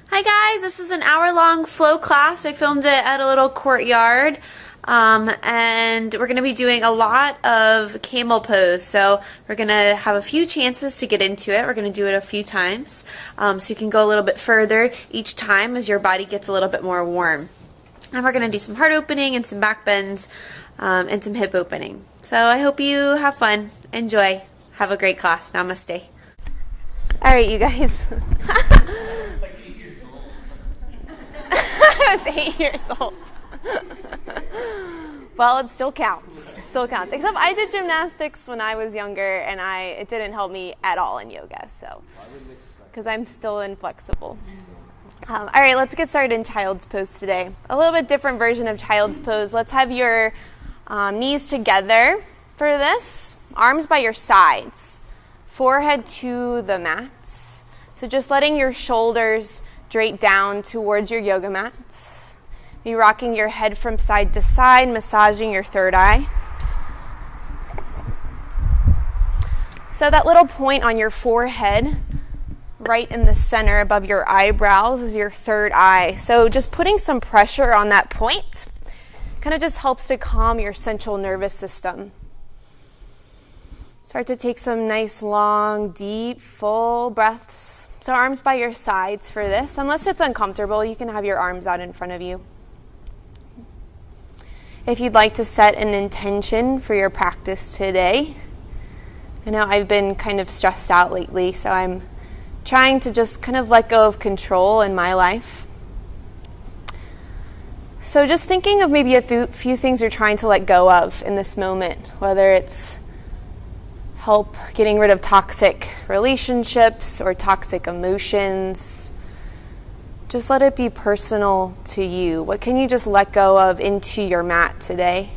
Hi guys, this is an hour-long flow class. I filmed it at a little courtyard, and we're going to be doing a lot of Camel Pose. So we're going to have a few chances to get into it. We're going to do it a few times, so you can go a little bit further each time as your body gets a little bit more warm. And we're going to do some heart opening and some back bends and some hip opening. So I hope you have fun. Enjoy. Have a great class. Namaste. All right, you guys. I was 8 years old. Well, it still counts. Still counts. Except I did gymnastics when I was younger, and it didn't help me at all in yoga. So, because I'm still inflexible. All right, let's get started in Child's Pose today. A little bit different version of Child's Pose. Let's have your knees together for this. Arms by your sides. Forehead to the mat. So just letting your shoulders straight down towards your yoga mat. Be rocking your head from side to side, massaging your third eye. So that little point on your forehead, right in the center above your eyebrows, is your third eye. So just putting some pressure on that point kind of just helps to calm your central nervous system. Start to take some nice, long, deep, full breaths. So arms by your sides for this. Unless it's uncomfortable, you can have your arms out in front of you. If you'd like to set an intention for your practice today, I know I've been kind of stressed out lately, so I'm trying to just kind of let go of control in my life. So just thinking of maybe a few things you're trying to let go of in this moment, whether it's help getting rid of toxic relationships or toxic emotions. Just let it be personal to you. What can you just let go of into your mat today?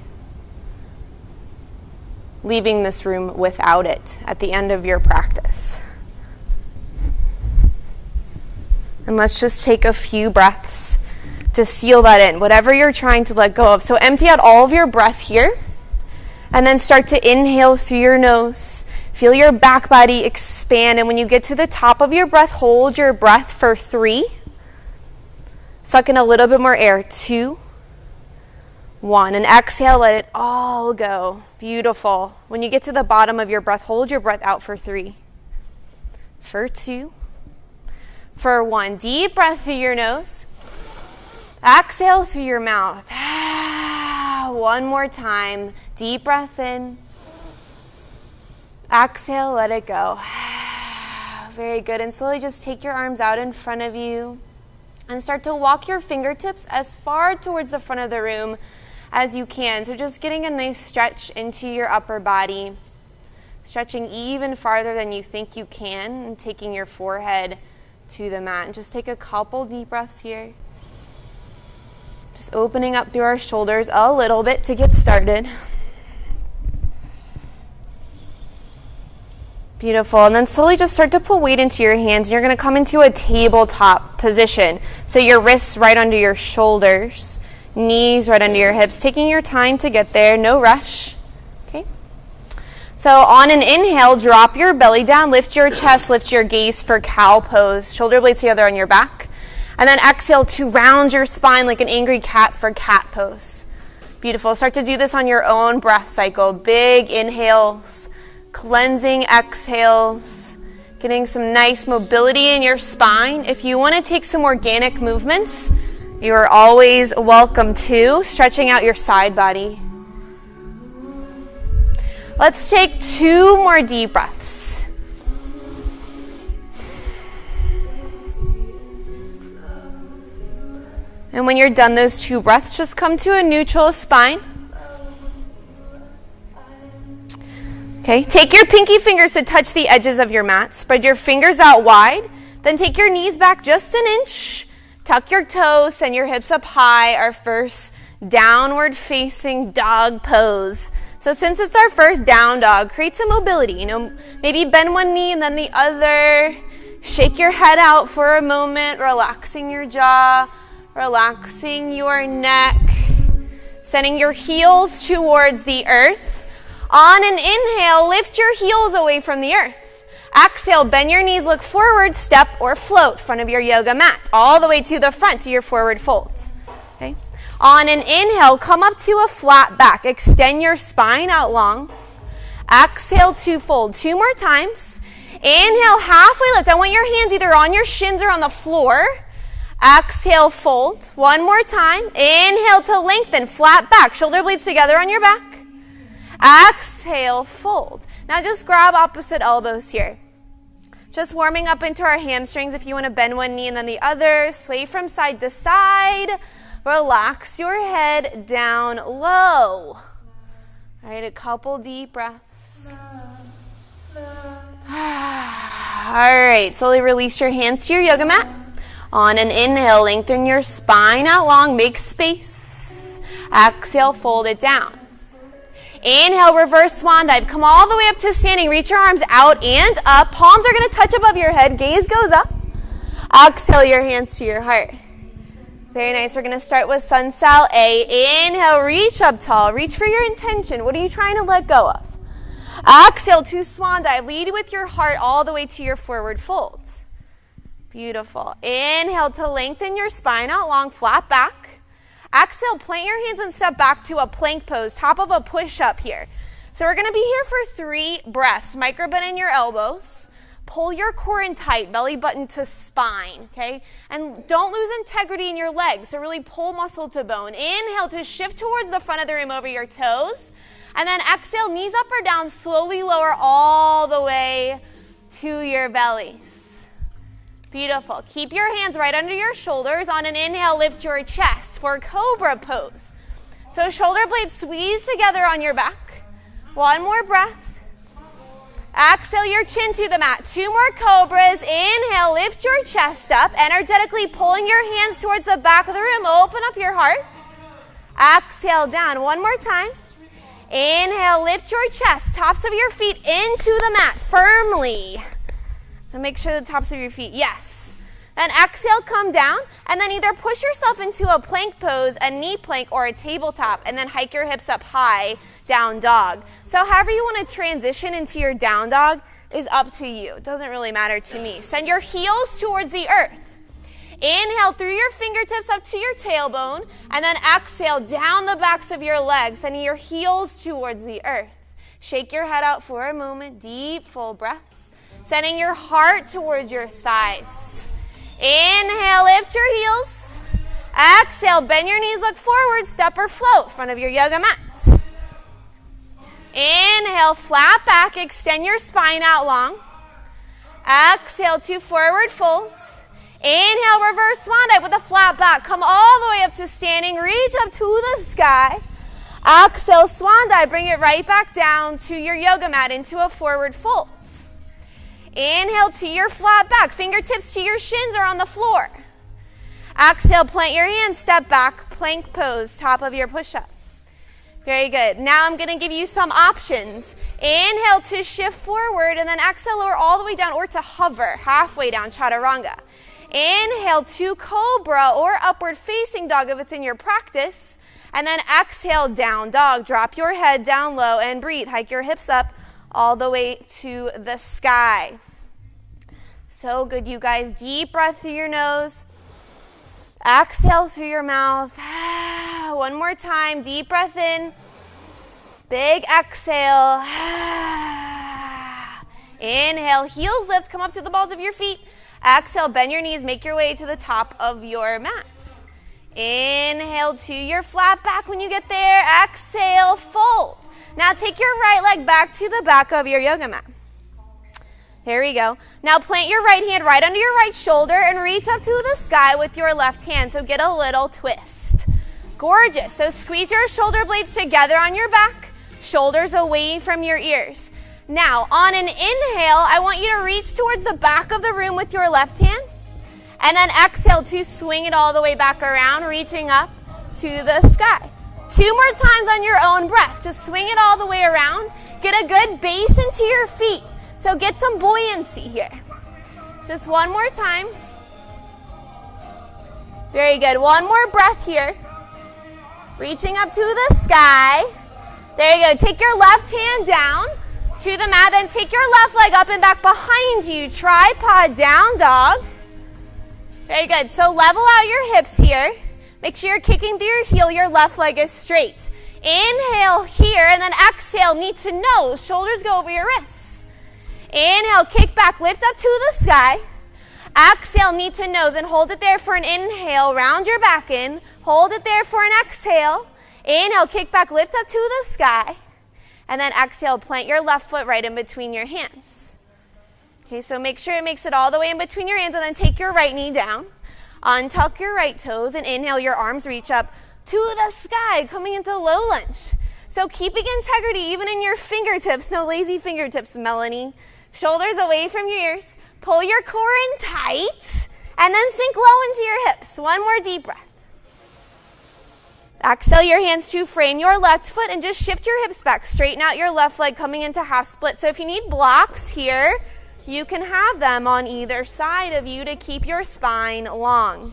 Leaving this room without it at the end of your practice. And let's just take a few breaths to seal that in, whatever you're trying to let go of. So empty out all of your breath here. And then start to inhale through your nose. Feel your back body expand. And when you get to the top of your breath, hold your breath for 3. Suck in a little bit more air. 2, 1. And exhale, let it all go. Beautiful. When you get to the bottom of your breath, hold your breath out for 3. For 2. For 1. Deep breath through your nose. Exhale through your mouth. One more time. Deep breath in. Exhale, let it go. Very good. And slowly just take your arms out in front of you and start to walk your fingertips as far towards the front of the room as you can. So just getting a nice stretch into your upper body. Stretching even farther than you think you can and taking your forehead to the mat. And just take a couple deep breaths here. Just opening up through our shoulders a little bit to get started. Beautiful. And then slowly just start to put weight into your hands. You're going to come into a tabletop position. So your wrists right under your shoulders, knees right under your hips. Taking your time to get there. No rush. Okay. So on an inhale, drop your belly down, lift your chest, lift your gaze for cow pose. Shoulder blades together on your back. And then exhale to round your spine like an angry cat for cat pose. Beautiful. Start to do this on your own breath cycle. Big inhales, cleansing exhales, getting some nice mobility in your spine. If you want to take some organic movements, you are always welcome to. Stretching out your side body. Let's take 2 more deep breaths. And when you're done those 2 breaths, just come to a neutral spine. Okay, take your pinky fingers to touch the edges of your mat. Spread your fingers out wide. Then take your knees back just an inch. Tuck your toes, send your hips up high. Our first downward facing dog pose. So since it's our first down dog, create some mobility. Maybe bend one knee and then the other. Shake your head out for a moment, relaxing your jaw. Relaxing your neck, sending your heels towards the earth. On an inhale, lift your heels away from the earth. Exhale, bend your knees, look forward, step or float, front of your yoga mat, all the way to the front to your forward fold. Okay. On an inhale, come up to a flat back. Extend your spine out long. Exhale to fold. 2 more times. Inhale, halfway lift. I want your hands either on your shins or on the floor. Exhale, fold. 1 more time. Inhale to lengthen, flat back. Shoulder blades together on your back. Exhale, fold. Now just grab opposite elbows here. Just warming up into our hamstrings. If you want to bend one knee and then the other, sway from side to side. Relax your head down low. All right, a couple deep breaths. All right, slowly release your hands to your yoga mat. On an inhale, lengthen your spine out long, make space. Exhale, fold it down. Inhale, reverse swan dive. Come all the way up to standing. Reach your arms out and up. Palms are going to touch above your head. Gaze goes up. Exhale your hands to your heart. Very nice. We're going to start with sun sal A. Inhale, reach up tall. Reach for your intention. What are you trying to let go of? Exhale to swan dive. Lead with your heart all the way to your forward fold. Beautiful. Inhale to lengthen your spine out long, flat back. Exhale, plant your hands and step back to a plank pose, top of a push-up here. So we're going to be here for 3 breaths. Micro bend in your elbows. Pull your core in tight, belly button to spine, okay? And don't lose integrity in your legs, so really pull muscle to bone. Inhale to shift towards the front of the room over your toes. And then exhale, knees up or down, slowly lower all the way to your bellies. Beautiful. Keep your hands right under your shoulders. On an inhale, lift your chest for Cobra Pose. So shoulder blades squeeze together on your back. 1 more breath. Exhale your chin to the mat. 2 more Cobras. Inhale, lift your chest up. Energetically pulling your hands towards the back of the room. Open up your heart. Exhale down. 1 more time. Inhale, lift your chest. Tops of your feet into the mat firmly. So make sure the tops of your feet, yes. Then exhale, come down, and then either push yourself into a plank pose, a knee plank, or a tabletop, and then hike your hips up high, down dog. So however you want to transition into your down dog is up to you. It doesn't really matter to me. Send your heels towards the earth. Inhale through your fingertips up to your tailbone, and then exhale down the backs of your legs, sending your heels towards the earth. Shake your head out for a moment, deep, full breaths. Sending your heart towards your thighs. Inhale, lift your heels. Exhale, bend your knees, look forward, step or float, front of your yoga mat. Inhale, flat back, extend your spine out long. Exhale to forward folds. Inhale, reverse swan dive with a flat back. Come all the way up to standing, reach up to the sky. Exhale, swan dive, bring it right back down to your yoga mat into a forward fold. Inhale to your flat back. Fingertips to your shins or on the floor. Exhale, plant your hands, step back, plank pose, top of your push-up. Very good. Now I'm going to give you some options. Inhale to shift forward, and then exhale lower all the way down or to hover halfway down, chaturanga. Inhale to cobra or upward facing dog if it's in your practice. And then exhale, down dog. Drop your head down low and breathe. Hike your hips up all the way to the sky. So good, you guys. Deep breath through your nose. Exhale through your mouth. 1 more time. Deep breath in. Big exhale. Inhale, heels lift. Come up to the balls of your feet. Exhale, bend your knees. Make your way to the top of your mat. Inhale to your flat back when you get there. Exhale, fold. Now take your right leg back to the back of your yoga mat. There we go. Now plant your right hand right under your right shoulder and reach up to the sky with your left hand. So get a little twist. Gorgeous. So squeeze your shoulder blades together on your back, shoulders away from your ears. Now on an inhale, I want you to reach towards the back of the room with your left hand. And then exhale to swing it all the way back around, reaching up to the sky. 2 more times on your own breath. Just swing it all the way around. Get a good base into your feet. So get some buoyancy here. Just 1 more time. Very good. 1 more breath here. Reaching up to the sky. There you go. Take your left hand down. to the mat. Then take your left leg up and back behind you. Tripod down dog. Very good. So level out your hips here. Make sure you're kicking through your heel. Your left leg is straight. Inhale here, and then exhale, knee to nose. Shoulders go over your wrists. Inhale, kick back, lift up to the sky. Exhale, knee to nose, and hold it there for an inhale. Round your back in. Hold it there for an exhale. Inhale, kick back, lift up to the sky. And then exhale, plant your left foot right in between your hands. Okay, so make sure it makes it all the way in between your hands, and then take your right knee down. Untuck your right toes, and inhale, your arms reach up to the sky, coming into low lunge. So keeping integrity even in your fingertips. No lazy fingertips, Melanie. Shoulders away from your ears. Pull your core in tight, and then sink low into your hips. One more deep breath. Exhale your hands to frame your left foot and just shift your hips back. Straighten out your left leg coming into half split. So if you need blocks here, you can have them on either side of you to keep your spine long.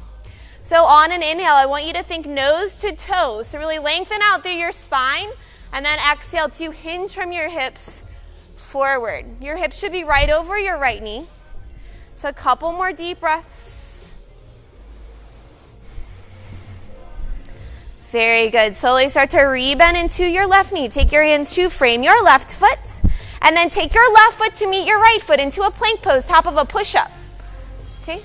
So on an inhale, I want you to think nose to toe. So really lengthen out through your spine, and then exhale to hinge from your hips forward. Your hips should be right over your right knee. So a couple more deep breaths. Very good. Slowly start to rebend into your left knee. Take your hands to frame your left foot, and then take your left foot to meet your right foot into a plank pose, top of a push-up. Okay?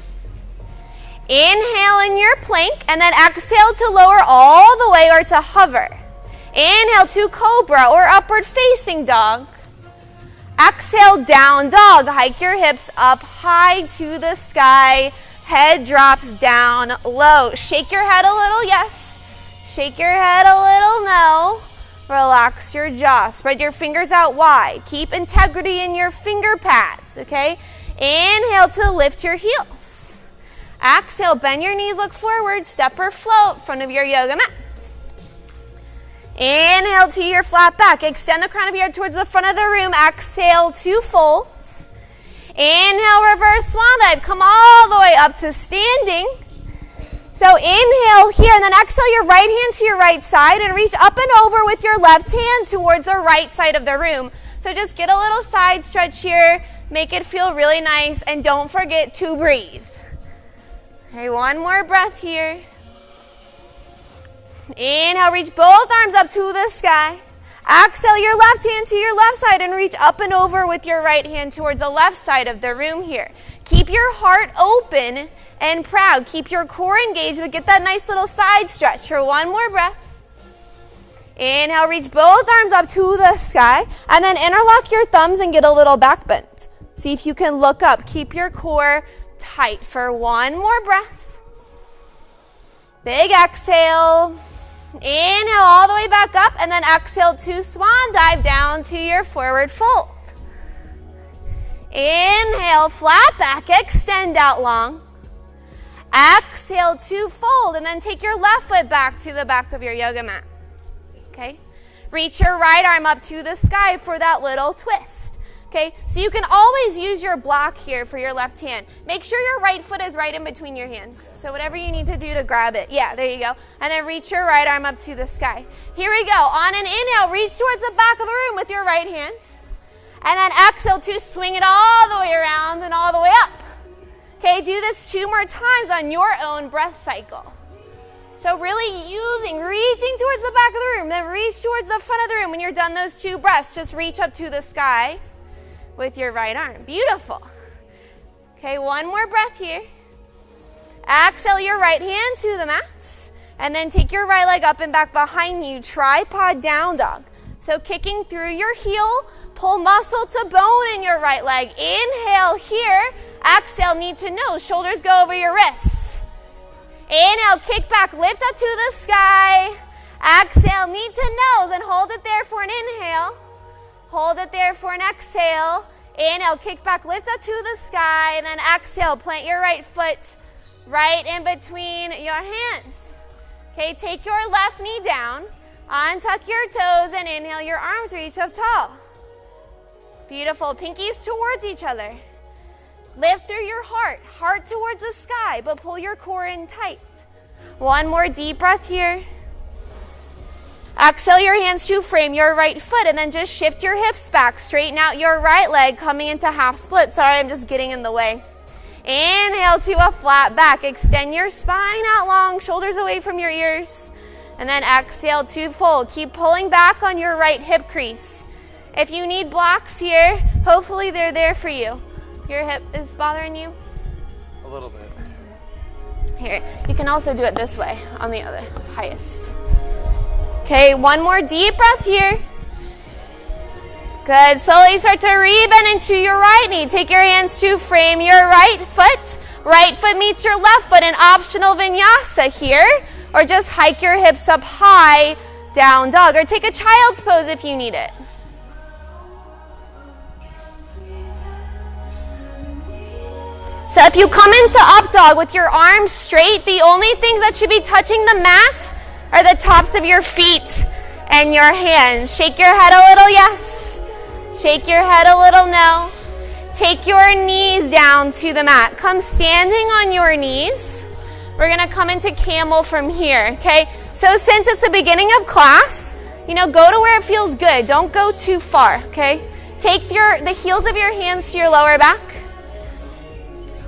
Inhale in your plank, and then exhale to lower all the way or to hover. Inhale to cobra or upward facing dog. Exhale, down dog. Hike your hips up high to the sky. Head drops down low. Shake your head a little, yes. Shake your head a little, no. Relax your jaw. Spread your fingers out wide. Keep integrity in your finger pads, okay? Inhale to lift your heels. Exhale, bend your knees, look forward. Step or float, front of your yoga mat. Inhale to your flat back. Extend the crown of your head towards the front of the room. Exhale to fold. Inhale, reverse swan dive. Come all the way up to standing. So inhale here, and then exhale your right hand to your right side and reach up and over with your left hand towards the right side of the room. So just get a little side stretch here. Make it feel really nice, and don't forget to breathe. Okay, one more breath here. Inhale, reach both arms up to the sky. Exhale your left hand to your left side and reach up and over with your right hand towards the left side of the room here. Keep your heart open and proud. Keep your core engaged, but get that nice little side stretch for one more breath. Inhale, reach both arms up to the sky, and then interlock your thumbs and get a little back bend. See if you can look up. Keep your core tight for one more breath. Big exhale. Inhale all the way back up, and then exhale to swan dive down to your forward fold. Inhale, flat back, extend out long. Exhale to fold, and then take your left foot back to the back of your yoga mat. Okay? Reach your right arm up to the sky for that little twist. Okay? So you can always use your block here for your left hand. Make sure your right foot is right in between your hands. So whatever you need to do to grab it. Yeah, there you go. And then reach your right arm up to the sky. Here we go. On an inhale, reach towards the back of the room with your right hand. And then exhale to swing it all the way around and all the way up. Okay, do this 2 more times on your own breath cycle. So really reaching towards the back of the room, then reach towards the front of the room. When you're done those 2 breaths, just reach up to the sky with your right arm. Beautiful. Okay, one more breath here. Exhale your right hand to the mat, and then take your right leg up and back behind you. Tripod down dog. So kicking through your heel, pull muscle to bone in your right leg. Inhale here. Exhale, knee to nose. Shoulders go over your wrists. Inhale, kick back, lift up to the sky. Exhale, knee to nose, and hold it there for an inhale. Hold it there for an exhale. Inhale, kick back, lift up to the sky, and then exhale, plant your right foot right in between your hands. Okay, take your left knee down, untuck your toes, and inhale, your arms reach up tall. Beautiful, pinkies towards each other. Lift through your heart, heart towards the sky, but pull your core in tight. One more deep breath here. Exhale your hands to frame your right foot, and then just shift your hips back. Straighten out your right leg, coming into half split. Sorry, I'm just getting in the way. Inhale to a flat back. Extend your spine out long, shoulders away from your ears. And then exhale to fold. Keep pulling back on your right hip crease. If you need blocks here, hopefully they're there for you. Your hip is bothering you? A little bit. Here, you can also do it this way on the other, highest. Okay, one more deep breath here. Good. Slowly start to rebend into your right knee. Take your hands to frame your right foot. Right foot meets your left foot. An optional vinyasa here. Or just hike your hips up high, down dog. Or take a child's pose if you need it. So if you come into up dog with your arms straight, the only things that should be touching the mat are the tops of your feet and your hands. Shake your head a little yes. Shake your head a little no. Take your knees down to the mat. Come standing on your knees. We're going to come into camel from here, okay? So since it's the beginning of class, go to where it feels good. Don't go too far, okay? Take the heels of your hands to your lower back.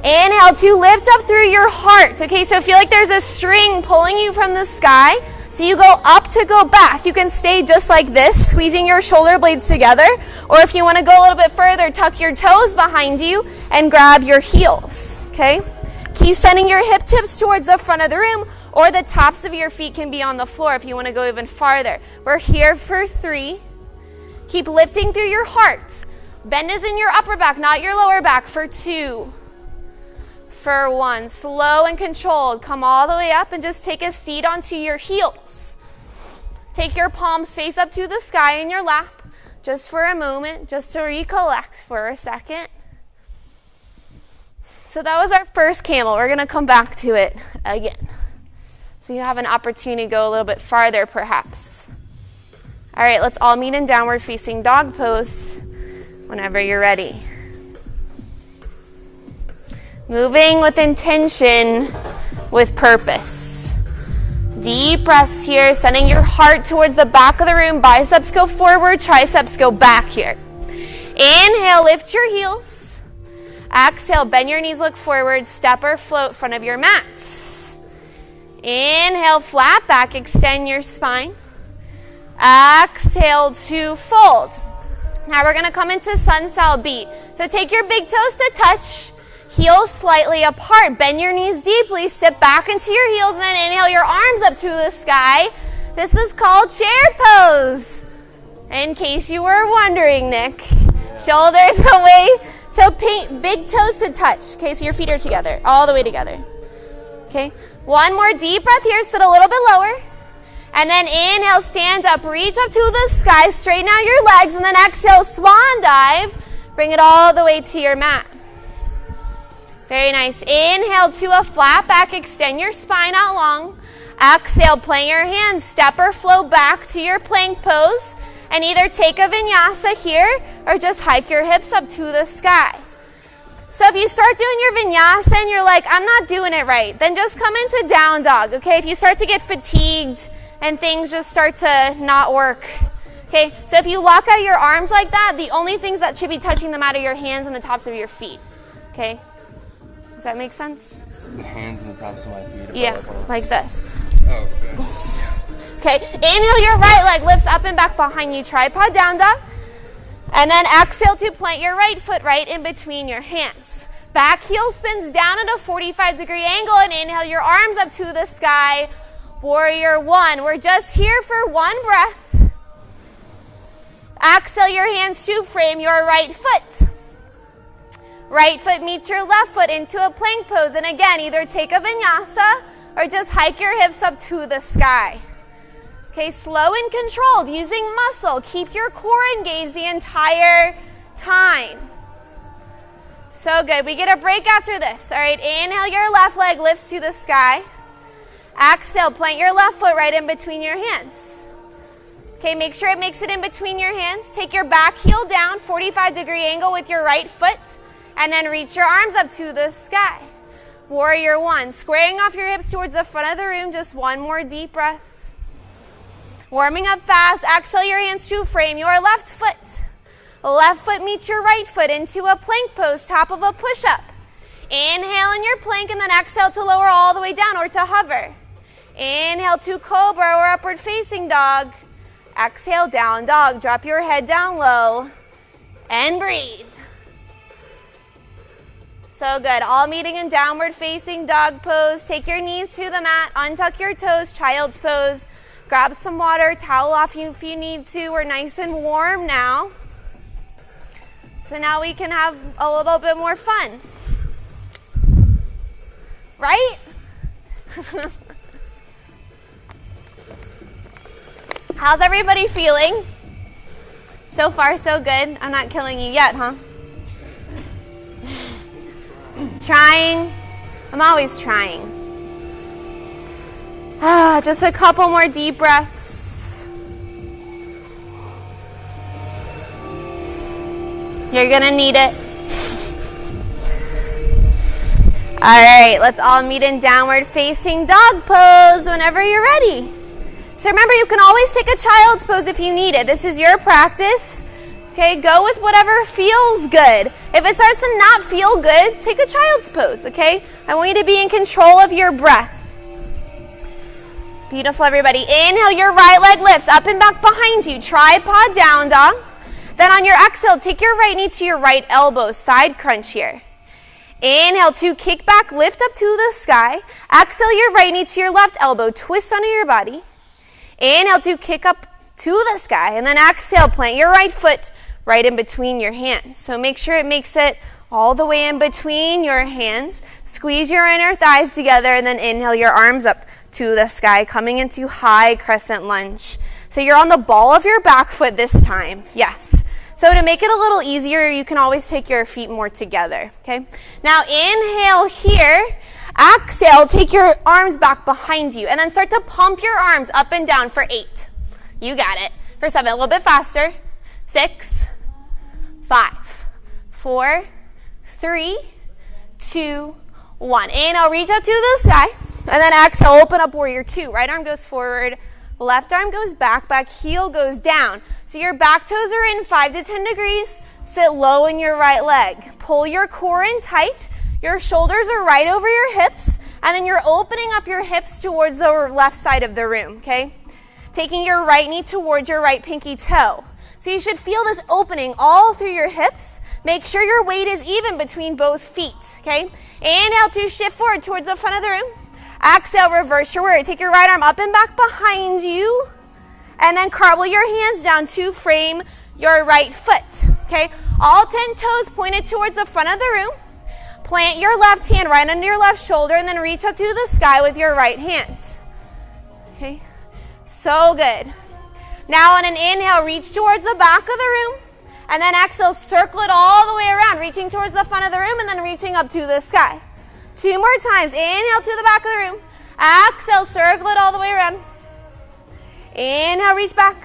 Inhale to lift up through your heart. Okay, so feel like there's a string pulling you from the sky. So you go up to go back. You can stay just like this, squeezing your shoulder blades together. Or if you want to go a little bit further, tuck your toes behind you and grab your heels. Okay? Keep sending your hip tips towards the front of the room, or the tops of your feet can be on the floor if you want to go even farther. We're here for 3. Keep lifting through your heart. Bend is in your upper back, not your lower back, for 2. For 1. Slow and controlled. Come all the way up and just take a seat onto your heels. Take your palms face up to the sky in your lap just for a moment, just to recollect for a second. So that was our first camel. We're going to come back to it again. So you have an opportunity to go a little bit farther perhaps. All right, let's all meet in downward facing dog pose whenever you're ready. Moving with intention, with purpose. Deep breaths here, sending your heart towards the back of the room. Biceps go forward, triceps go back here. Inhale, lift your heels. Exhale, bend your knees, look forward, step or float front of your mat. Inhale, flat back, extend your spine. Exhale to fold. Now we're going to come into sun salbeat. So take your big toes to touch. Heels slightly apart. Bend your knees deeply. Sit back into your heels and then inhale your arms up to the sky. This is called chair pose. In case you were wondering, Nick. Shoulders away. So big toes to touch. Okay, so your feet are together. All the way together. Okay. One more deep breath here. Sit a little bit lower. And then inhale, stand up. Reach up to the sky. Straighten out your legs. And then exhale, swan dive. Bring it all the way to your mat. Very nice. Inhale to a flat back. Extend your spine out long. Exhale, plant your hands. Step or flow back to your plank pose. And either take a vinyasa here or just hike your hips up to the sky. So if you start doing your vinyasa and you're like, I'm not doing it right, then just come into down dog, okay? If you start to get fatigued and things just start to not work, okay? So if you lock out your arms like that, the only things that should be touching the mat are your hands and the tops of your feet, okay? Does that make sense? The hands and the tops of my feet. Yeah, like this. Oh, okay. Okay, inhale, your right leg lifts up and back behind you, tripod down dog. And then exhale to plant your right foot right in between your hands. Back heel spins down at a 45-degree angle and inhale your arms up to the sky. Warrior 1. We're just here for 1 breath. Exhale your hands to frame your right foot. Right foot meets your left foot into a plank pose. And again, either take a vinyasa or just hike your hips up to the sky. Okay, slow and controlled, using muscle. Keep your core engaged the entire time. So good. We get a break after this. All right, inhale, your left leg lifts to the sky. Exhale, plant your left foot right in between your hands. Okay, make sure it makes it in between your hands. Take your back heel down, 45-degree angle with your right foot, and then reach your arms up to the sky. Warrior 1, squaring off your hips towards the front of the room. Just one more deep breath. Warming up fast. Exhale your hands to frame your left foot. Left foot meets your right foot into a plank pose, top of a push-up. Inhale in your plank and then exhale to lower all the way down or to hover. Inhale to cobra or upward facing dog. Exhale, down dog. Drop your head down low and breathe. So good. All meeting in downward facing dog pose. Take your knees to the mat. Untuck your toes. Child's pose. Grab some water. Towel off if you need to. We're nice and warm now. So now we can have a little bit more fun. Right? How's everybody feeling? So far, so good. I'm not killing you yet, huh? Trying. I'm always trying. Just a couple more deep breaths. You're gonna need it. All right, let's all meet in downward facing dog pose whenever you're ready. So remember, you can always take a child's pose if you need it. This is your practice. Okay, go with whatever feels good. If it starts to not feel good, take a child's pose, okay? I want you to be in control of your breath. Beautiful, everybody. Inhale, your right leg lifts up and back behind you. Tripod down dog. Then on your exhale, take your right knee to your right elbow. Side crunch here. Inhale to kick back, lift up to the sky. Exhale your right knee to your left elbow. Twist under your body. Inhale to kick up to the sky. And then exhale, plant your right foot right in between your hands. So make sure it makes it all the way in between your hands. Squeeze your inner thighs together and then inhale your arms up to the sky, coming into high crescent lunge. So you're on the ball of your back foot this time. Yes. So to make it a little easier, you can always take your feet more together. Okay. Now inhale here. Exhale, take your arms back behind you and then start to pump your arms up and down for 8. You got it. For 7, a little bit faster. 6, 5, 4, 3, 2, 1. Inhale, reach up to the sky. And then exhale, open up warrior 2. Right arm goes forward. Left arm goes back. Back heel goes down. So your back toes are in 5 to 10 degrees. Sit low in your right leg. Pull your core in tight. Your shoulders are right over your hips. And then you're opening up your hips towards the left side of the room, okay? Taking your right knee towards your right pinky toe. So you should feel this opening all through your hips. Make sure your weight is even between both feet, okay? Inhale to shift forward towards the front of the room. Exhale, reverse your warrior. Take your right arm up and back behind you. And then cartwheel your hands down to frame your right foot, okay? All 10 toes pointed towards the front of the room. Plant your left hand right under your left shoulder and then reach up to the sky with your right hand. Okay, so good. Now on an inhale, reach towards the back of the room. And then exhale, circle it all the way around, reaching towards the front of the room and then reaching up to the sky. 2 more times. Inhale to the back of the room. Exhale, circle it all the way around. Inhale, reach back.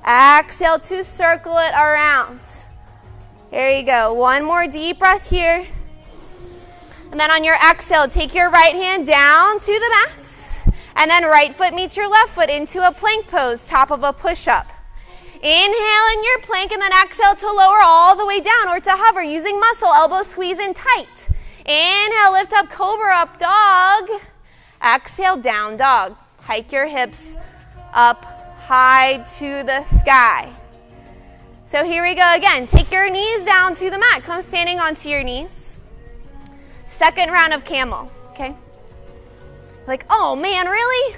Exhale to circle it around. There you go. 1 more deep breath here. And then on your exhale, take your right hand down to the mat. And then right foot meets your left foot into a plank pose, top of a push-up. Inhale in your plank and then exhale to lower all the way down or to hover using muscle, elbow squeeze in tight. Inhale, lift up, cobra, up dog. Exhale, down dog. Hike your hips up high to the sky. So here we go again. Take your knees down to the mat. Come standing onto your knees. Second round of camel, okay? Like, oh man, really?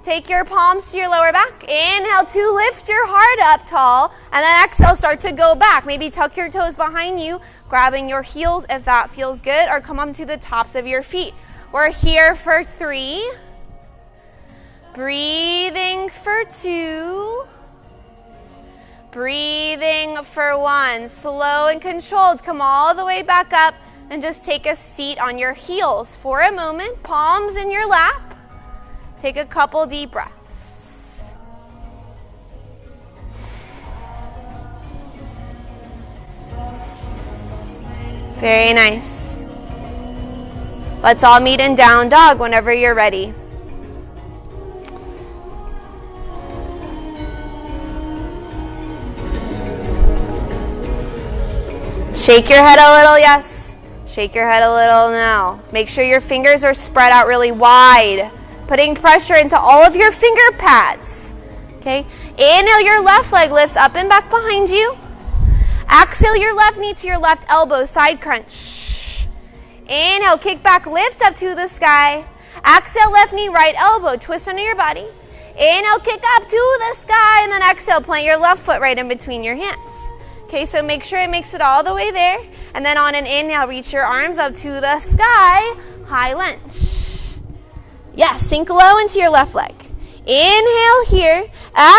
Take your palms to your lower back. Inhale to lift your heart up tall. And then exhale, start to go back. Maybe tuck your toes behind you, grabbing your heels if that feels good, or come up to the tops of your feet. We're here for 3. Breathing for 2. Breathing for 1. Slow and controlled. Come all the way back up. And just take a seat on your heels for a moment. Palms in your lap. Take a couple deep breaths. Very nice. Let's all meet in down dog whenever you're ready. Shake your head a little, yes. Shake your head a little, no. Make sure your fingers are spread out really wide, putting pressure into all of your finger pads. Okay, inhale, your left leg lifts up and back behind you. Exhale, your left knee to your left elbow, side crunch. Inhale, kick back, lift up to the sky. Exhale, left knee, right elbow, twist under your body. Inhale, kick up to the sky, and then exhale, plant your left foot right in between your hands. Okay, so make sure it makes it all the way there. And then on an inhale, reach your arms up to the sky, high lunge. Yes, sink low into your left leg. Inhale here.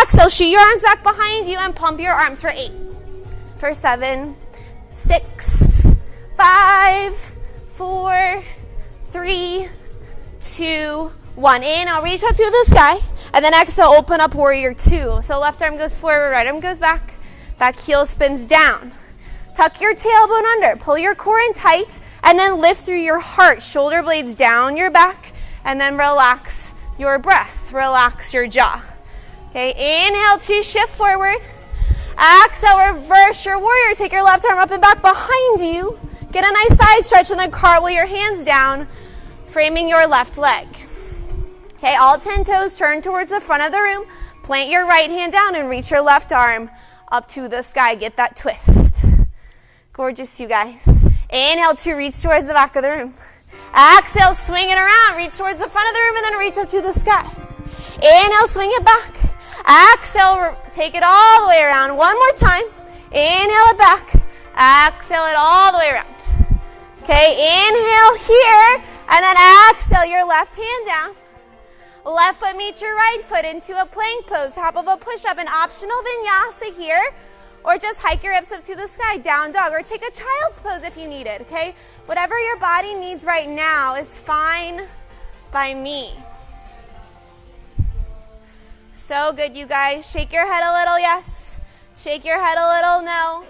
Exhale, shoot your arms back behind you and pump your arms for 8, for 7, 6, 5, 4, 3, 2, 1. Inhale, reach up to the sky. And then exhale, open up warrior 2. So left arm goes forward, right arm goes back. Back heel spins down. Tuck your tailbone under. Pull your core in tight. And then lift through your heart. Shoulder blades down your back. And then relax your breath. Relax your jaw. Okay, inhale to shift forward. Exhale, reverse your warrior. Take your left arm up and back behind you. Get a nice side stretch and then cartwheel your hands down, framing your left leg. Okay, all 10 toes turn towards the front of the room. Plant your right hand down and reach your left arm up to the sky. Get that twist. Gorgeous, you guys. Inhale to reach towards the back of the room. Exhale, swing it around. Reach towards the front of the room and then reach up to the sky. Inhale, swing it back. Exhale, take it all the way around. One more time. Inhale it back. Exhale it all the way around. Okay, inhale here. And then exhale your left hand down. Left foot meets your right foot into a plank pose, top of a push-up, an optional vinyasa here, or just hike your hips up to the sky, down dog, or take a child's pose if you need it, okay? Whatever your body needs right now is fine by me. So good, you guys. Shake your head a little, yes. Shake your head a little, no.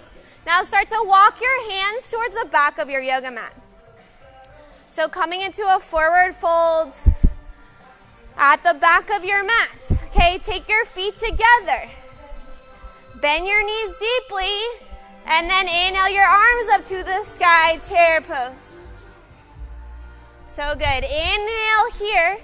Now start to walk your hands towards the back of your yoga mat. So coming into a forward fold at the back of your mat. Okay, take your feet together. Bend your knees deeply. And then inhale your arms up to the sky, chair pose. So good. Inhale here.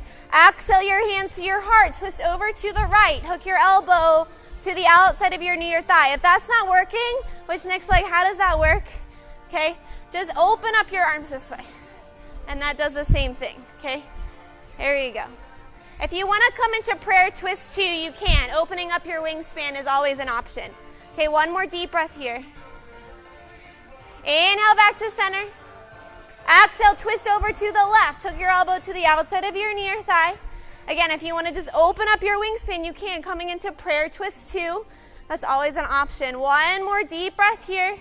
Exhale your hands to your heart. Twist over to the right. Hook your elbow to the outside of your knee or thigh. If that's not working, which next leg, how does that work? Okay, just open up your arms this way. And that does the same thing, okay? There you go. If you want to come into prayer twist 2, you can. Opening up your wingspan is always an option. Okay, one more deep breath here. Inhale back to center. Exhale, twist over to the left. Hook your elbow to the outside of your knee or thigh. Again, if you want to just open up your wingspan, you can. Coming into prayer twist 2, that's always an option. One more deep breath here.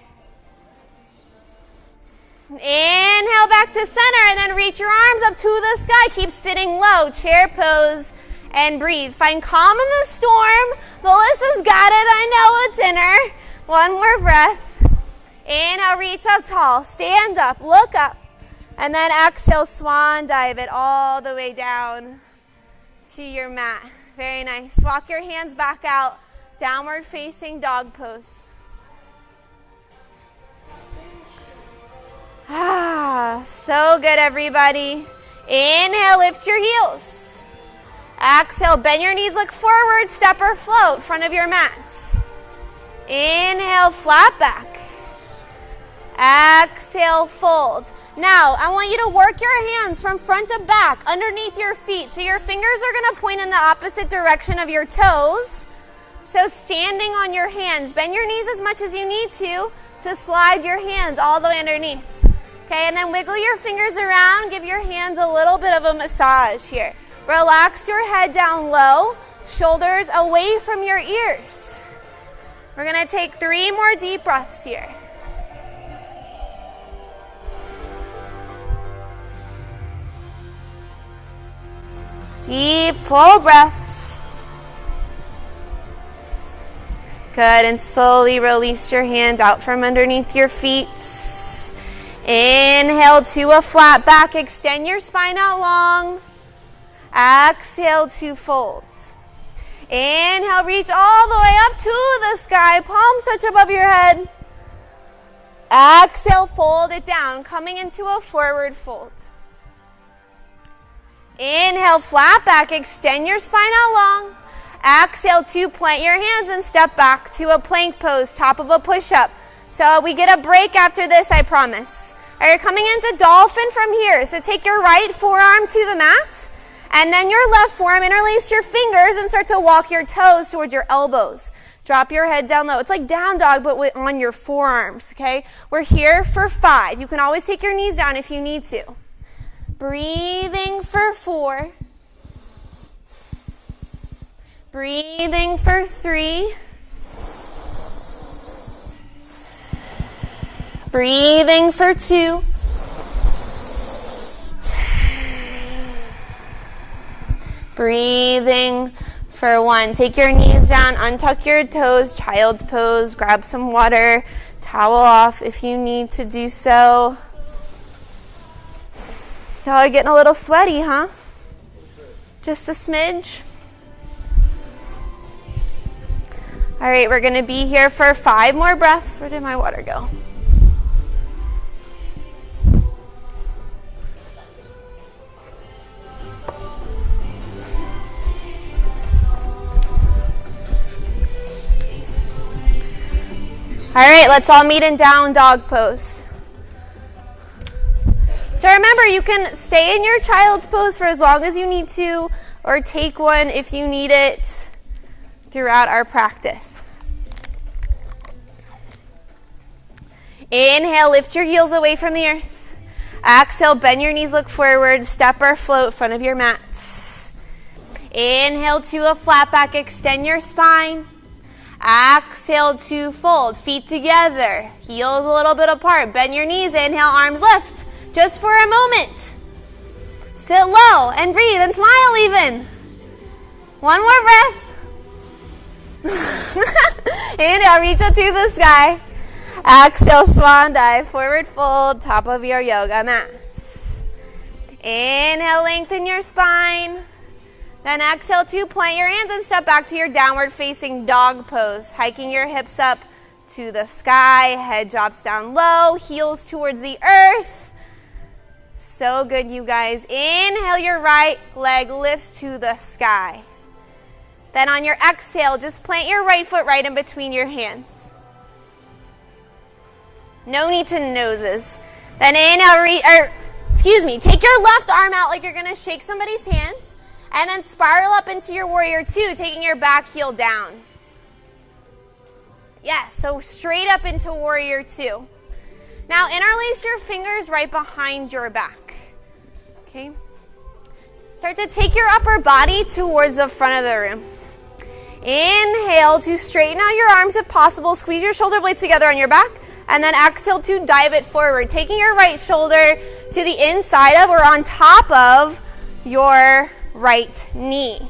Inhale back to center and then reach your arms up to the sky. Keep sitting low, chair pose, and breathe. Find calm in the storm. Melissa's got it. I know it's in her. One more breath. Inhale, reach up tall. Stand up, look up. And then exhale, swan dive it all the way down to your mat. Very nice. Walk your hands back out. Downward facing dog pose. So good, everybody. Inhale, lift your heels. Exhale, bend your knees, look forward, step or float, front of your mats. Inhale, flat back. Exhale, fold. Now, I want you to work your hands from front to back, underneath your feet. So your fingers are going to point in the opposite direction of your toes. So standing on your hands, bend your knees as much as you need to slide your hands all the way underneath. Okay, and then wiggle your fingers around. Give your hands a little bit of a massage here. Relax your head down low, shoulders away from your ears. We're going to take 3 more deep breaths here. Deep, full breaths. Good, and slowly release your hands out from underneath your feet. Inhale to a flat back. Extend your spine out long. Exhale to fold. Inhale, reach all the way up to the sky. Palms touch above your head. Exhale, fold it down, coming into a forward fold. Inhale, flat back, extend your spine out long. Exhale to plant your hands and step back to a plank pose, top of a push-up. So we get a break after this, I promise. All right, you're coming into dolphin from here. So take your right forearm to the mat, and then your left forearm, interlace your fingers and start to walk your toes towards your elbows. Drop your head down low. It's like down dog, but on your forearms, okay? We're here for 5. You can always take your knees down if you need to. Breathing for 4. Breathing for 3. Breathing for 2. Breathing for 1. Take your knees down, untuck your toes, child's pose, grab some water, towel off if you need to do so. Y'all are getting a little sweaty, huh? Just a smidge. All right, we're going to be here for 5 more breaths. Where did my water go? All right, let's all meet in down dog pose. So remember, you can stay in your child's pose for as long as you need to, or take one if you need it throughout our practice. Inhale, lift your heels away from the earth. Exhale, bend your knees, look forward, step or float in front of your mats. Inhale to a flat back, extend your spine. Exhale to fold, feet together, heels a little bit apart, bend your knees, inhale, arms lift, just for a moment. Sit low and breathe and smile even. One more breath. Inhale, reach up to the sky. Exhale, swan dive, forward fold, top of your yoga mat. Inhale, lengthen your spine. Then exhale to plant your hands and step back to your downward facing dog pose. Hiking your hips up to the sky, head drops down low, heels towards the earth. So good, you guys. Inhale, your right leg lifts to the sky. Then on your exhale, just plant your right foot right in between your hands. No need to noses. Then inhale, take your left arm out like you're going to shake somebody's hand. And then spiral up into your warrior 2, taking your back heel down. Yes, so straight up into warrior 2. Now interlace your fingers right behind your back. Okay? Start to take your upper body towards the front of the room. Inhale to straighten out your arms if possible. Squeeze your shoulder blades together on your back. And then exhale to dive it forward. Taking your right shoulder to the inside of or on top of your right knee.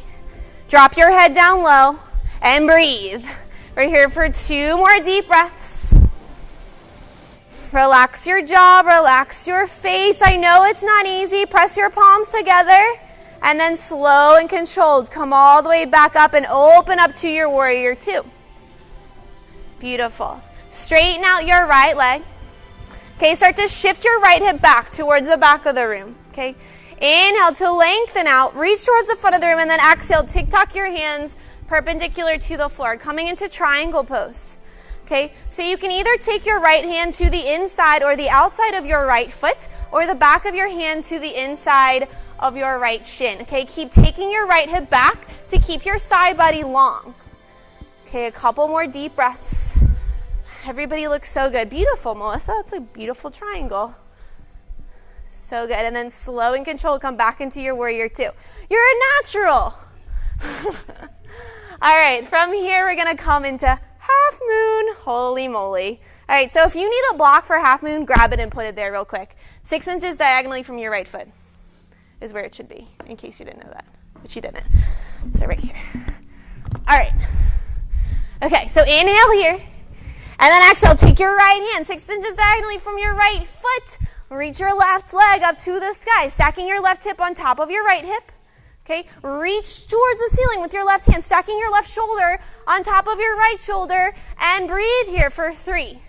Drop your head down low and breathe. We're here for 2 more deep breaths. Relax your jaw, relax your face. I know it's not easy. Press your palms together and then slow and controlled. Come all the way back up and open up to your warrior 2. Beautiful. Straighten out your right leg. Okay, start to shift your right hip back towards the back of the room. Okay. Inhale to lengthen out, reach towards the foot of the room, and then exhale, tick-tock your hands perpendicular to the floor, coming into triangle pose. Okay, so you can either take your right hand to the inside or the outside of your right foot, or the back of your hand to the inside of your right shin. Okay, keep taking your right hip back to keep your side body long. Okay, a couple more deep breaths. Everybody looks so good. Beautiful, Melissa. That's a beautiful triangle. So good. And then slow and controlled, come back into your warrior 2. You're a natural. All right, from here, we're going to come into half moon. Holy moly. All right, so if you need a block for half moon, grab it and put it there real quick. 6 inches diagonally from your right foot is where it should be, in case you didn't know that, but you didn't. So right here. All right. Okay, so inhale here. And then exhale, take your right hand 6 inches diagonally from your right foot. Reach your left leg up to the sky, stacking your left hip on top of your right hip. Okay, reach towards the ceiling with your left hand, stacking your left shoulder on top of your right shoulder, and breathe here for 3,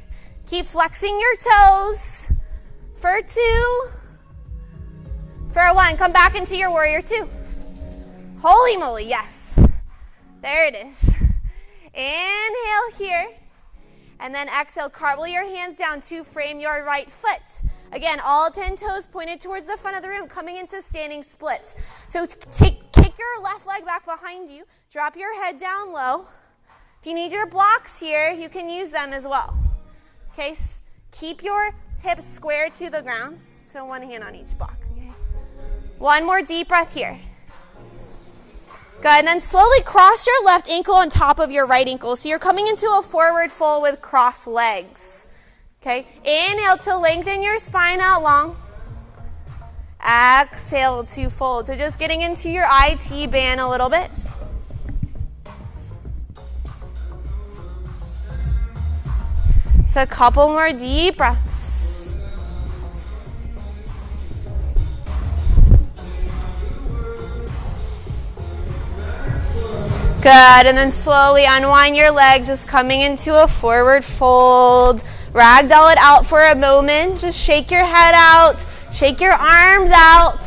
Keep flexing your toes. For 2. For 1. Come back into your warrior 2. Holy moly, yes. There it is. Inhale here. And then exhale, cartwheel your hands down to frame your right foot. Again, all 10 toes pointed towards the front of the room, coming into standing splits. So kick your left leg back behind you. Drop your head down low. If you need your blocks here, you can use them as well. Okay, keep your hips square to the ground. So one hand on each block. Okay. One more deep breath here. Good, and then slowly cross your left ankle on top of your right ankle. So you're coming into a forward fold with crossed legs. Okay, inhale to lengthen your spine out long. Exhale to fold. So just getting into your IT band a little bit. So a couple more deep breaths. Good, and then slowly unwind your leg, just coming into a forward fold. Ragdoll it out for a moment. Just shake your head out, shake your arms out.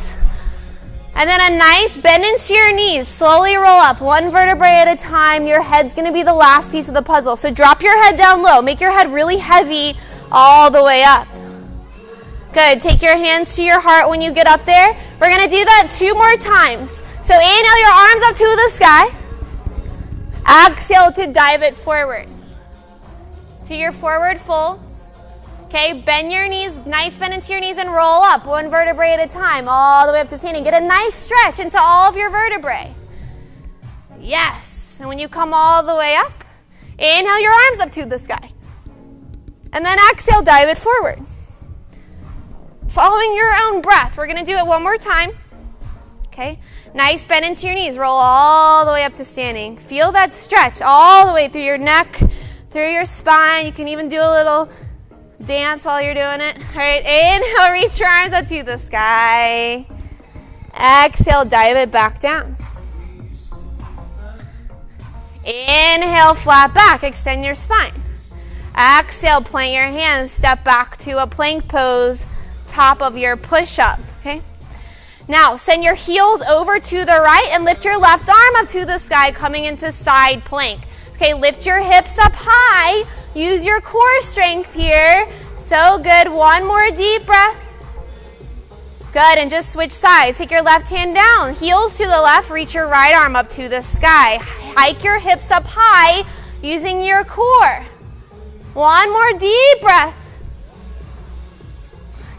And then a nice bend into your knees. Slowly roll up, one vertebrae at a time. Your head's gonna be the last piece of the puzzle. So drop your head down low. Make your head really heavy all the way up. Good, take your hands to your heart when you get up there. We're gonna do that 2 more times. So inhale your arms up to the sky. Exhale to dive it forward. To your forward fold. Okay, bend your knees, nice bend into your knees and roll up, one vertebrae at a time, all the way up to standing. Get a nice stretch into all of your vertebrae. Yes, and when you come all the way up, inhale your arms up to the sky. And then exhale, dive it forward. Following your own breath, we're gonna do it one more time. Okay, nice bend into your knees, roll all the way up to standing. Feel that stretch all the way through your neck, through your spine. You can even do a little dance while you're doing it. All right, inhale, reach your arms up to the sky. Exhale, dive it back down. Inhale, flat back, extend your spine. Exhale, plant your hands, step back to a plank pose, top of your push-up, okay? Now, send your heels over to the right and lift your left arm up to the sky, coming into side plank. Okay, lift your hips up high. Use your core strength here. So good. One more deep breath. Good, and just switch sides. Take your left hand down. Heels to the left. Reach your right arm up to the sky. Hike your hips up high using your core. One more deep breath.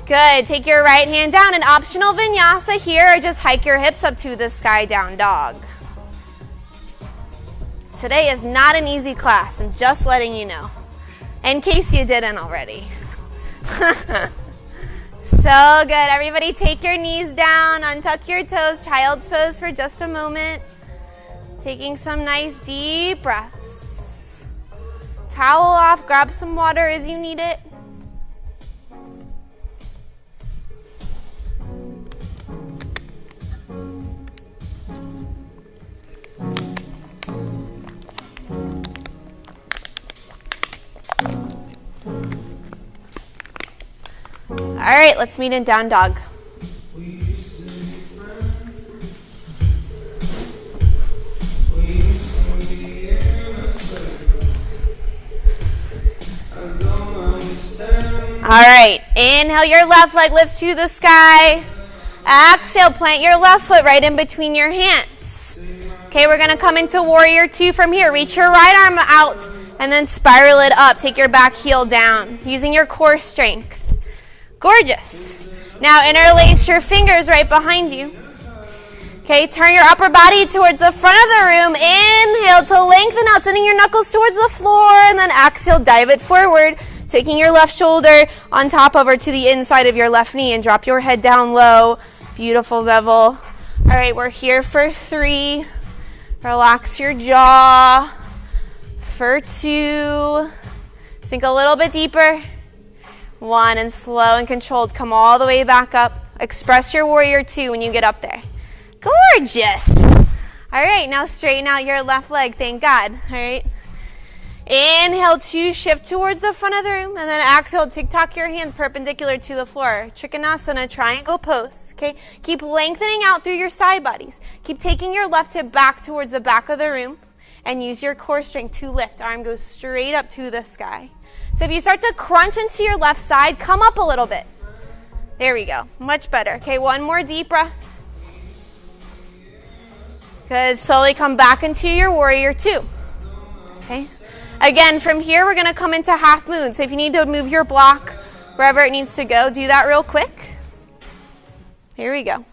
Good. Take your right hand down. An optional vinyasa here, or just hike your hips up to the sky, down dog. Today is not an easy class. I'm just letting you know, in case you didn't already. So good. Everybody take your knees down, untuck your toes, child's pose for just a moment. Taking some nice deep breaths. Towel off, grab some water as you need it. All right, let's meet in down dog. All right, inhale, your left leg lifts to the sky. Exhale, plant your left foot right in between your hands. Okay, we're gonna come into warrior 2 from here. Reach your right arm out and then spiral it up. Take your back heel down using your core strength. Gorgeous. Now interlace your fingers right behind you. Okay, turn your upper body towards the front of the room. Inhale to lengthen out, sending your knuckles towards the floor, and then exhale, dive it forward, taking your left shoulder on top over to the inside of your left knee and drop your head down low. Beautiful level. All right, we're here for 3. Relax your jaw. For 2. Sink a little bit deeper. 1, and slow and controlled. Come all the way back up. Express your warrior 2 when you get up there. Gorgeous. All right, now straighten out your left leg. Thank God. All right. Inhale to shift towards the front of the room, and then exhale, tuck your hands perpendicular to the floor. Trikonasana, triangle pose, okay? Keep lengthening out through your side bodies. Keep taking your left hip back towards the back of the room, and use your core strength to lift. Arm goes straight up to the sky. So if you start to crunch into your left side, come up a little bit. There we go, much better. Okay, one more deep breath. Good, slowly come back into your warrior two, okay? Again, from here, we're gonna come into half moon. So if you need to move your block wherever it needs to go, do that real quick. Here we go.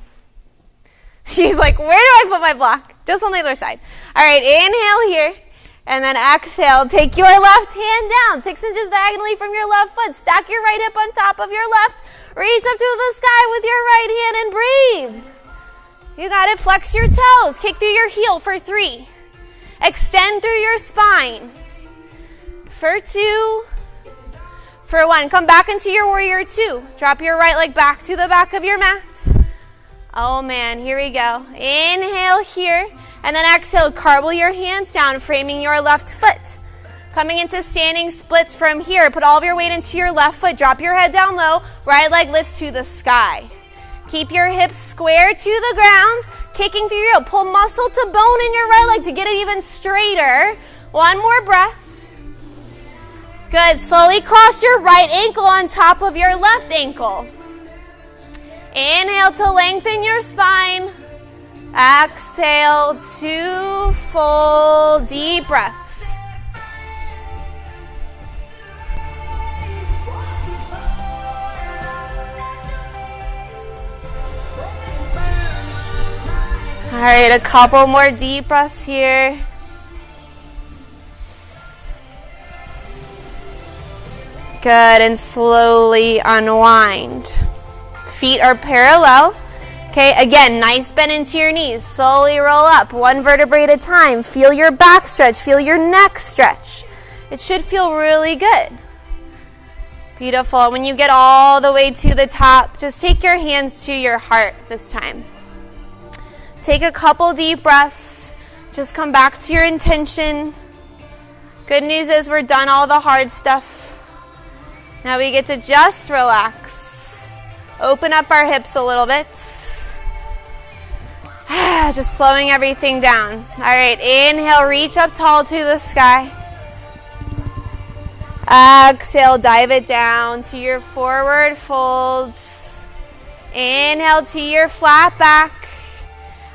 She's like, where do I put my block? Just on the other side. All right, inhale here, and then exhale. Take your left hand down, 6 inches diagonally from your left foot. Stack your right hip on top of your left. Reach up to the sky with your right hand and breathe. You got it. Flex your toes. Kick through your heel for 3. Extend through your spine. For 2. For 1. Come back into your warrior 2. Drop your right leg back to the back of your mat. Oh man, here we go. Inhale here, and then exhale, cartwheel your hands down, framing your left foot. Coming into standing splits from here. Put all of your weight into your left foot. Drop your head down low. Right leg lifts to the sky. Keep your hips square to the ground. Kicking through your heel. Pull muscle to bone in your right leg to get it even straighter. One more breath. Good. Slowly cross your right ankle on top of your left ankle. Inhale to lengthen your spine. Exhale to full deep breaths. All right, a couple more deep breaths here. Good, and slowly unwind. Feet are parallel. Okay, again, nice bend into your knees. Slowly roll up, one vertebrae at a time. Feel your back stretch, feel your neck stretch. It should feel really good. Beautiful. When you get all the way to the top, just take your hands to your heart this time. Take a couple deep breaths. Just come back to your intention. Good news is we're done all the hard stuff. Now we get to just relax. Open up our hips a little bit. Just slowing everything down. All right, inhale, reach up tall to the sky. Exhale, dive it down to your forward folds. Inhale to your flat back.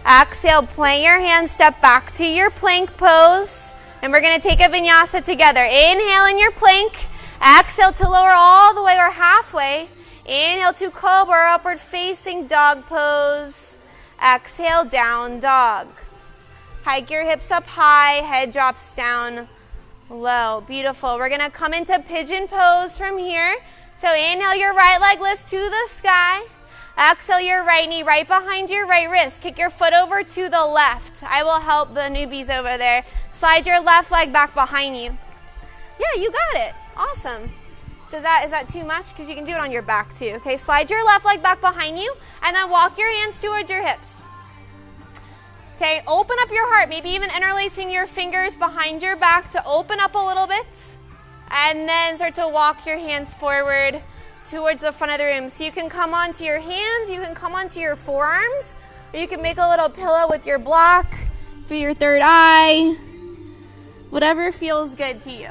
Exhale, plant your hands, step back to your plank pose. And we're going to take a vinyasa together. Inhale in your plank. Exhale to lower all the way or halfway. Inhale to cobra, upward facing dog pose. Exhale, down dog. Hike your hips up high, head drops down low. Beautiful. We're going to come into pigeon pose from here. So inhale, your right leg lifts to the sky. Exhale, your right knee right behind your right wrist. Kick your foot over to the left. I will help the newbies over there. Slide your left leg back behind you. Yeah, you got it. Awesome. Is that too much? Because you can do it on your back too. Okay, slide your left leg back behind you and then walk your hands towards your hips. Okay, open up your heart, maybe even interlacing your fingers behind your back to open up a little bit. And then start to walk your hands forward towards the front of the room. So you can come onto your hands, you can come onto your forearms, or you can make a little pillow with your block for your third eye. Whatever feels good to you.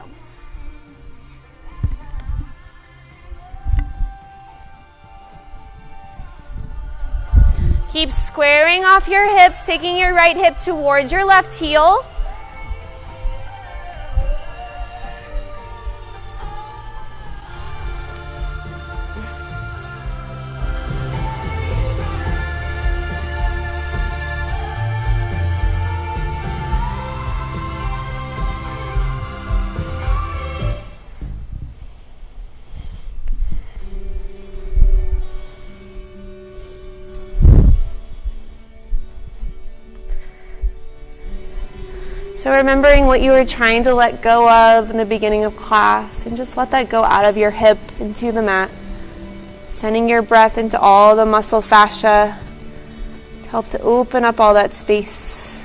Keep squaring off your hips, taking your right hip towards your left heel. So remembering what you were trying to let go of in the beginning of class, and just let that go out of your hip into the mat. Sending your breath into all the muscle fascia to help to open up all that space.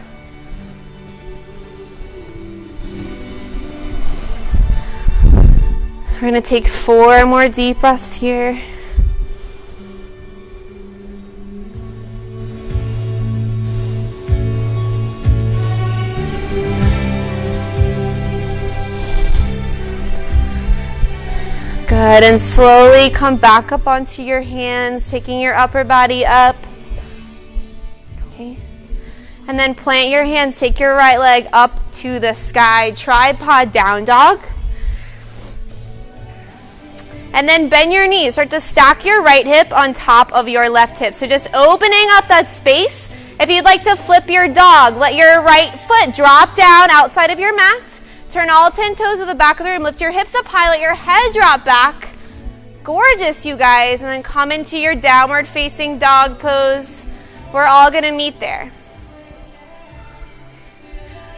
We're going to take 4 more deep breaths here. Good, and slowly come back up onto your hands, taking your upper body up. Okay. And then plant your hands, take your right leg up to the sky, tripod down dog. And then bend your knees, start to stack your right hip on top of your left hip. So just opening up that space. If you'd like to flip your dog, let your right foot drop down outside of your mat. Turn all 10 toes to the back of the room. Lift your hips up high. Let your head drop back. Gorgeous, you guys. And then come into your downward facing dog pose. We're all going to meet there.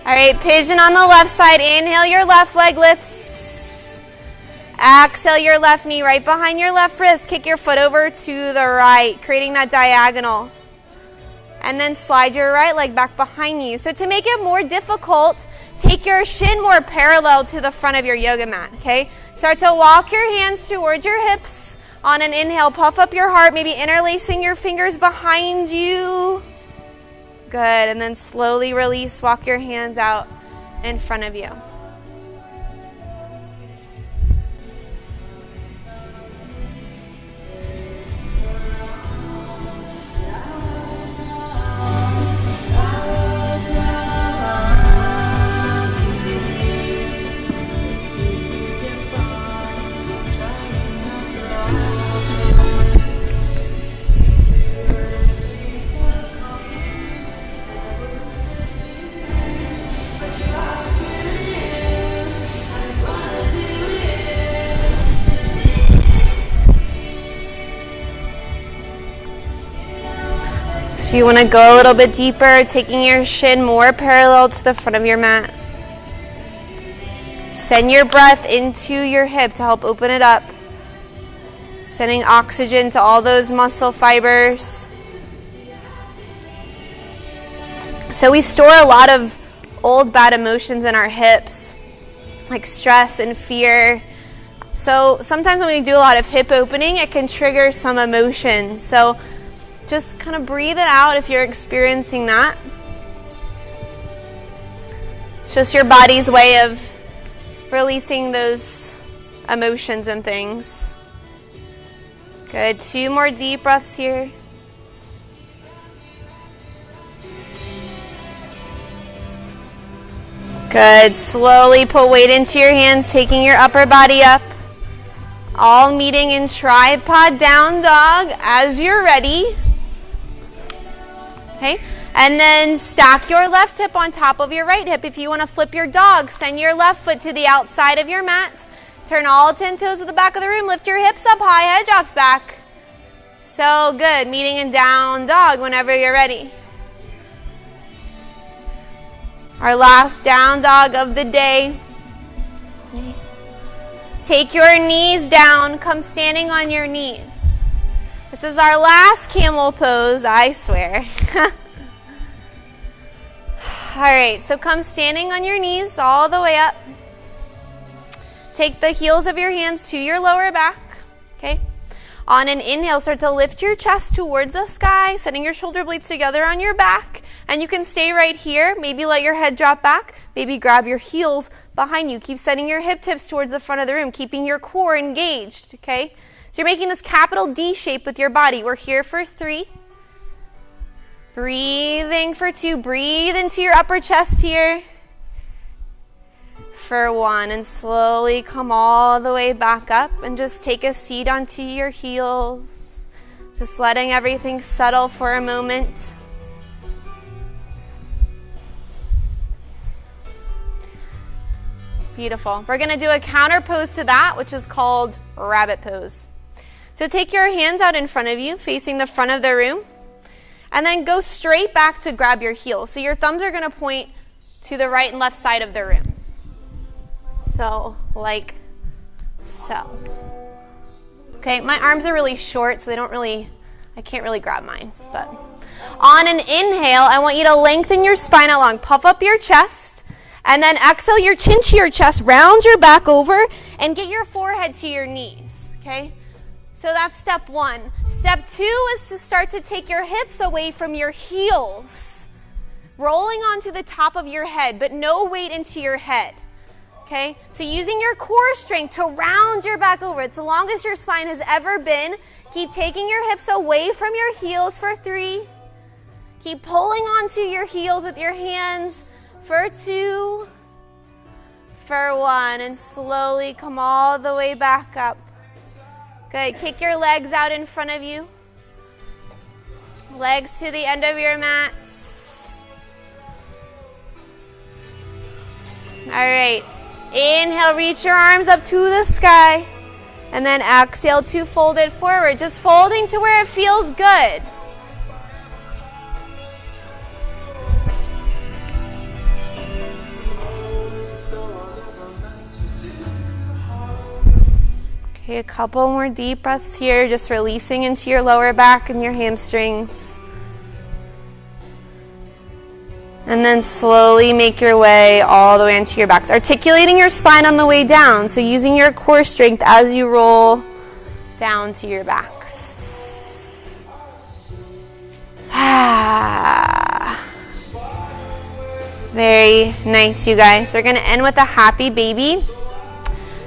All right, pigeon on the left side. Inhale, your left leg lifts. Exhale, your left knee right behind your left wrist. Kick your foot over to the right, creating that diagonal. And then slide your right leg back behind you. So to make it more difficult, take your shin more parallel to the front of your yoga mat, okay? Start to walk your hands towards your hips. On an inhale, puff up your heart, maybe interlacing your fingers behind you. Good, and then slowly release, walk your hands out in front of you. If you want to go a little bit deeper, taking your shin more parallel to the front of your mat. Send your breath into your hip to help open it up. Sending oxygen to all those muscle fibers. So we store a lot of old bad emotions in our hips, like stress and fear. So sometimes when we do a lot of hip opening, it can trigger some emotions. So just kind of breathe it out if you're experiencing that. It's just your body's way of releasing those emotions and things. Good. 2 more deep breaths here. Good. Slowly put weight into your hands, taking your upper body up. All meeting in tripod down dog as you're ready. Okay, and then stack your left hip on top of your right hip. If you want to flip your dog, send your left foot to the outside of your mat. Turn all 10 toes to the back of the room. Lift your hips up high, head drops back. So good. Meeting in down dog whenever you're ready. Our last down dog of the day. Take your knees down. Come standing on your knees. This is our last camel pose, I swear. All right, so come standing on your knees all the way up. Take the heels of your hands to your lower back, okay? On an inhale, start to lift your chest towards the sky, setting your shoulder blades together on your back. And you can stay right here. Maybe let your head drop back. Maybe grab your heels behind you. Keep setting your hip tips towards the front of the room, keeping your core engaged, okay? So you're making this capital D shape with your body. We're here for 3. Breathing for 2. Breathe into your upper chest here. For 1. And slowly come all the way back up and just take a seat onto your heels. Just letting everything settle for a moment. Beautiful. We're going to do a counter pose to that, which is called rabbit pose. So take your hands out in front of you, facing the front of the room, and then go straight back to grab your heels. So your thumbs are going to point to the right and left side of the room. So, like so. Okay, my arms are really short, so I can't really grab mine. But on an inhale, I want you to lengthen your spine out long. Puff up your chest, And then exhale your chin to your chest, round your back over, and get your forehead to your knees, okay? So that's step one. Step two is to start to take your hips away from your heels, rolling onto the top of your head, but no weight into your head, okay? So using your core strength to round your back over. It's the longest your spine has ever been. Keep taking your hips away from your heels for 3. Keep pulling onto your heels with your hands for 2, for 1, and slowly come all the way back up. Good. Kick your legs out in front of you. Legs to the end of your mat. All right. Inhale, reach your arms up to the sky. And then exhale to fold it forward. Just folding to where it feels good. Okay, a couple more deep breaths here, just releasing into your lower back and your hamstrings. And then slowly make your way all the way into your back. Articulating your spine on the way down, so using your core strength as you roll down to your back. Very nice, you guys. We're going to end with a happy baby.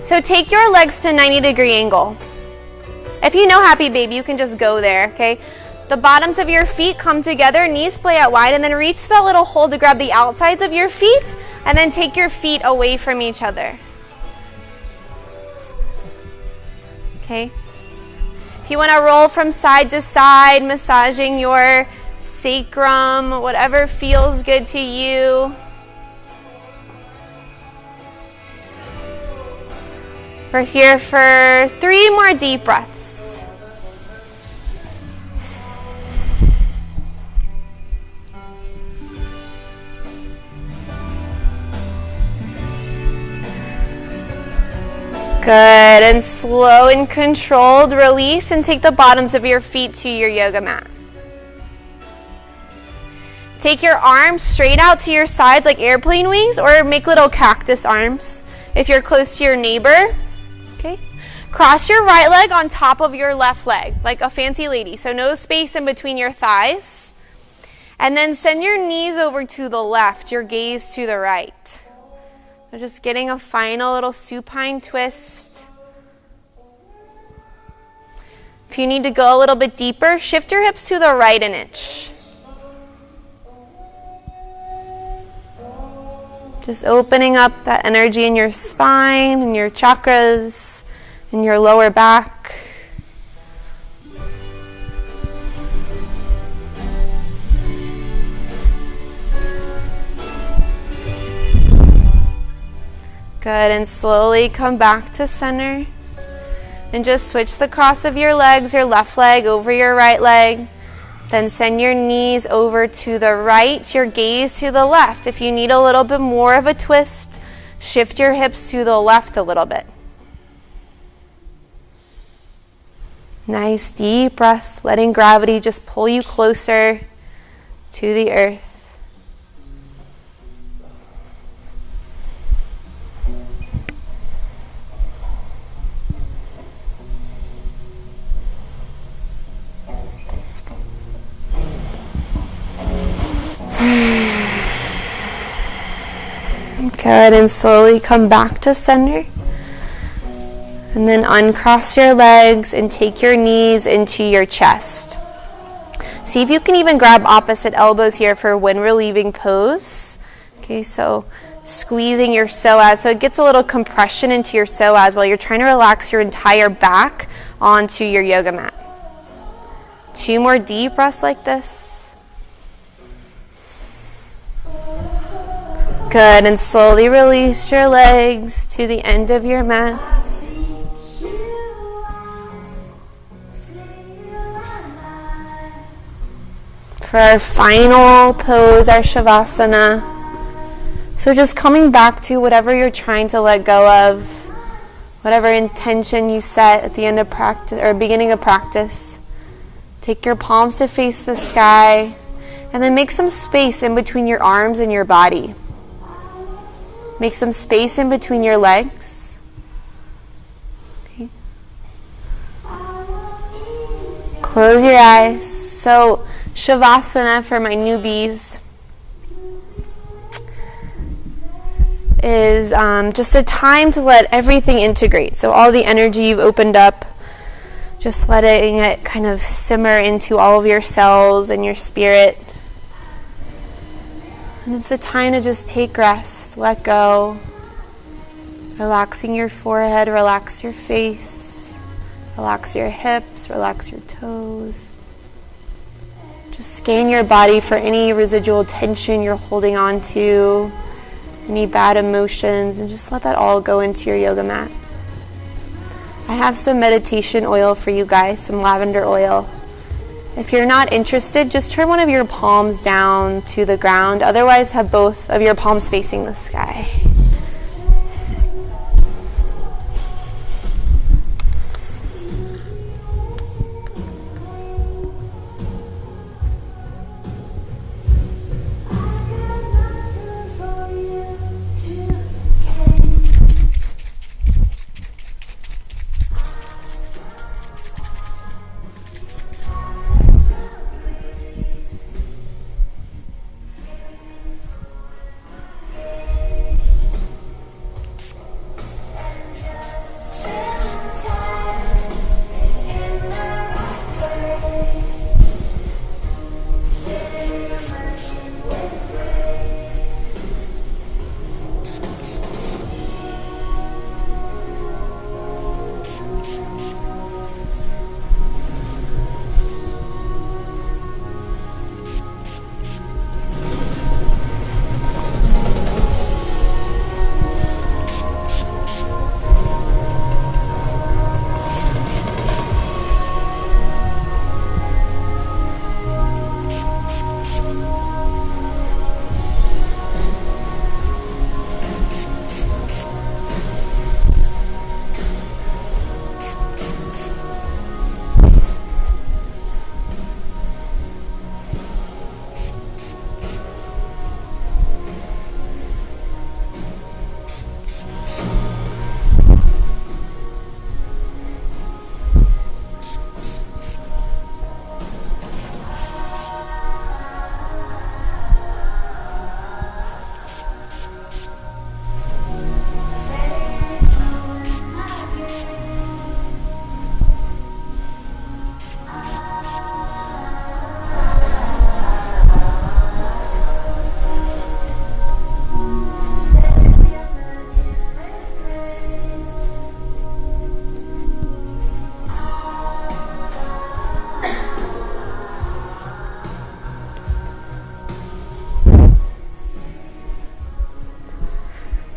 So take your legs to a 90-degree angle. If you know happy baby, you can just go there, okay? The bottoms of your feet come together, knees splay out wide, and then reach to that little hole to grab the outsides of your feet, and then take your feet away from each other. Okay? If you want to roll from side to side, massaging your sacrum, whatever feels good to you. We're here for 3 more deep breaths. Good, and slow and controlled release, and take the bottoms of your feet to your yoga mat. Take your arms straight out to your sides like airplane wings, or make little cactus arms if you're close to your neighbor. Okay. Cross your right leg on top of your left leg, like a fancy lady. So no space in between your thighs. And then send your knees over to the left, your gaze to the right. So just getting a final little supine twist. If you need to go a little bit deeper, shift your hips to the right an inch. Just opening up that energy in your spine and your chakras and your lower back. Good, and slowly come back to center. And just switch the cross of your legs, your left leg over your right leg. Then send your knees over to the right, your gaze to the left. If you need a little bit more of a twist, shift your hips to the left a little bit. Nice deep breaths, letting gravity just pull you closer to the earth. Good, and slowly come back to center. And then uncross your legs and take your knees into your chest. See if you can even grab opposite elbows here for wind relieving pose. Okay, so squeezing your psoas. So it gets a little compression into your psoas while you're trying to relax your entire back onto your yoga mat. 2 more deep breaths like this. Good, and slowly release your legs to the end of your mat. For our final pose, our Shavasana. So just coming back to whatever you're trying to let go of, whatever intention you set at the end of practice or beginning of practice. Take your palms to face the sky, and then make some space in between your arms and your body. Make some space in between your legs. Okay. Close your eyes. So, Shavasana for my newbies is just a time to let everything integrate. So all the energy you've opened up, just letting it kind of simmer into all of your cells and your spirit. And it's a time to just take rest, let go. Relaxing your forehead, relax your face, relax your hips, relax your toes. Just scan your body for any residual tension you're holding on to, any bad emotions, and just let that all go into your yoga mat. I have some meditation oil for you guys, some lavender oil. If you're not interested, just turn one of your palms down to the ground. Otherwise, have both of your palms facing the sky.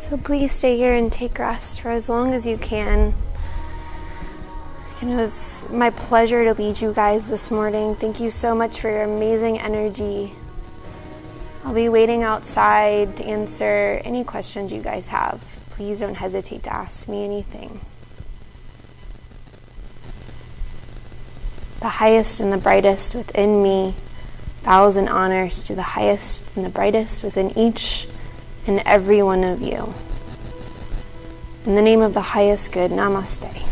So please stay here and take rest for as long as you can. It was my pleasure to lead you guys this morning. Thank you so much for your amazing energy. I'll be waiting outside to answer any questions you guys have. Please don't hesitate to ask me anything. The highest and the brightest within me bows in honors to the highest and the brightest within each and every one of you. In the name of the highest good, namaste.